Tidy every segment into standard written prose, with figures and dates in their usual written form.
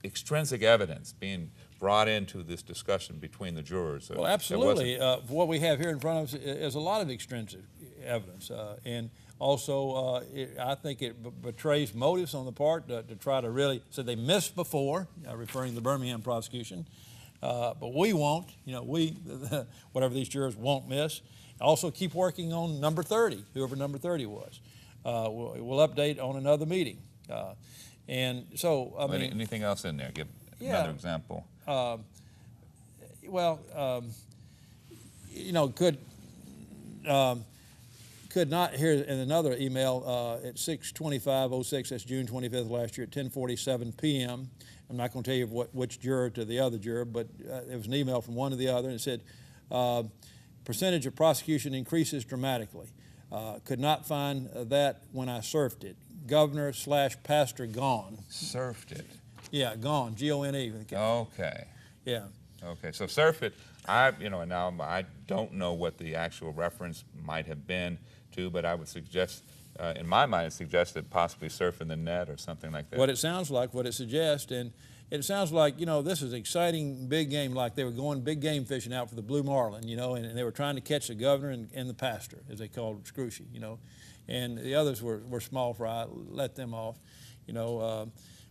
extrinsic evidence being brought into this discussion between the jurors. Well, absolutely. What we have here in front of us is a lot of extrinsic evidence, and also I think it betrays motives on the part to try to really say they missed before, referring to the Birmingham prosecution, but we won't. You know, whatever these jurors won't miss. Also, keep working on number 30, whoever number 30 was. We'll update on another meeting. And so, I mean, anything else in there? Give another example. You know, could not, here in another email at 6/25/06, that's June 25th last year at 10:47 p.m. I'm not going to tell you which juror to the other juror, but it was an email from one to the other, and it said, percentage of prosecution increases dramatically. Could not find that when I surfed it. Governor/pastor gone. Surfed it? Yeah, gone, G-O-N-E. Okay. Yeah. Okay, so surf it, now I don't know what the actual reference might have been to, but I would suggest, in my mind, it suggests that possibly surfing the net or something like that. What it sounds like, what it suggests, and it sounds like, this is exciting big game, like they were going big game fishing out for the blue marlin, and they were trying to catch the governor and the pastor, as they called Scrushy, and the others were small fry, let them off,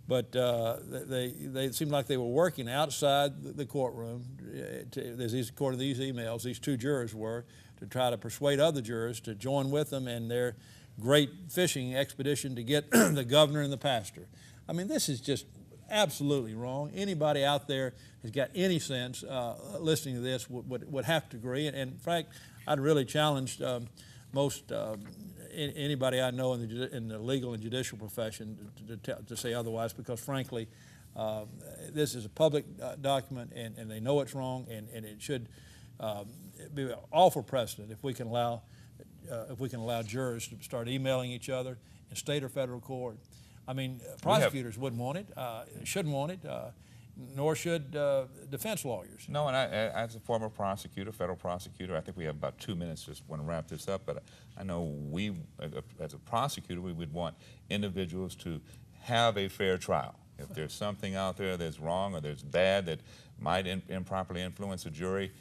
but they seemed like they were working outside the courtroom, according to these emails, these two jurors were, to try to persuade other jurors to join with them in their great fishing expedition to get the governor and the pastor. I mean, this is just absolutely wrong. Anybody out there who's got any sense listening to this would have to agree. And in fact, I'd really challenged most anybody I know in the legal and judicial profession to say otherwise, because frankly, this is a public document, and they know it's wrong, and it should be an awful precedent if we can allow jurors to start emailing each other in state or federal court. I mean, prosecutors wouldn't want it, shouldn't want it, nor should defense lawyers. No, and I, as a former prosecutor, federal prosecutor, I think we have about 2 minutes, just want to wrap this up, but I know we, as a prosecutor, we would want individuals to have a fair trial. If there's something out there that's wrong or there's bad that might improperly influence a jury,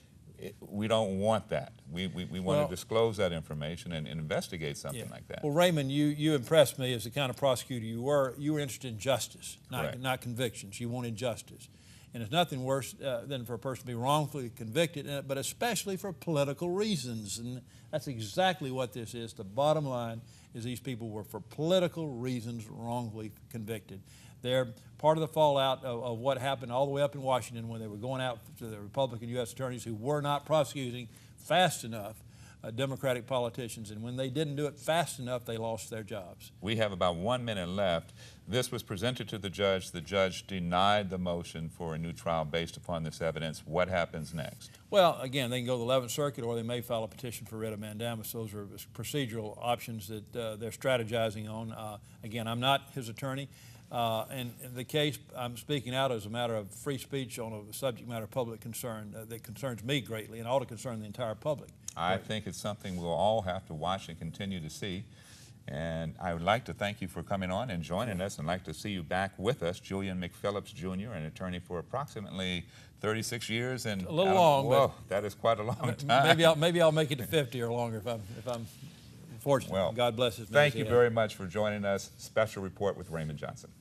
we don't want that. We want to disclose that information and investigate something like that. Well, Raymond, you impressed me as the kind of prosecutor you were. You were interested in justice, not convictions. You wanted justice. And it's nothing worse than for a person to be wrongfully convicted, but especially for political reasons. And that's exactly what this is. The bottom line is these people were, for political reasons, wrongfully convicted. They're part of the fallout of what happened all the way up in Washington when they were going out to the Republican U.S. attorneys who were not prosecuting fast enough Democratic politicians. And when they didn't do it fast enough, they lost their jobs. We have about 1 minute left. This was presented to the judge. The judge denied the motion for a new trial based upon this evidence. What happens next? Well, again, they can go to the 11th Circuit, or they may file a petition for writ of mandamus. Those are procedural options that they're strategizing on. Again, I'm not his attorney. And the case, I'm speaking out as a matter of free speech on a subject matter of public concern that concerns me greatly and ought to concern the entire public. I think it's something we'll all have to watch and continue to see. And I would like to thank you for coming on and joining us, and like to see you back with us. Julian McPhillips, Jr., an attorney for approximately 36 years. And a little long, but that is quite a long time. Maybe I'll make it to 50 or longer if I'm fortunate. Well, God bless his. Thank you very much for joining us. Special report with Raymond Johnson.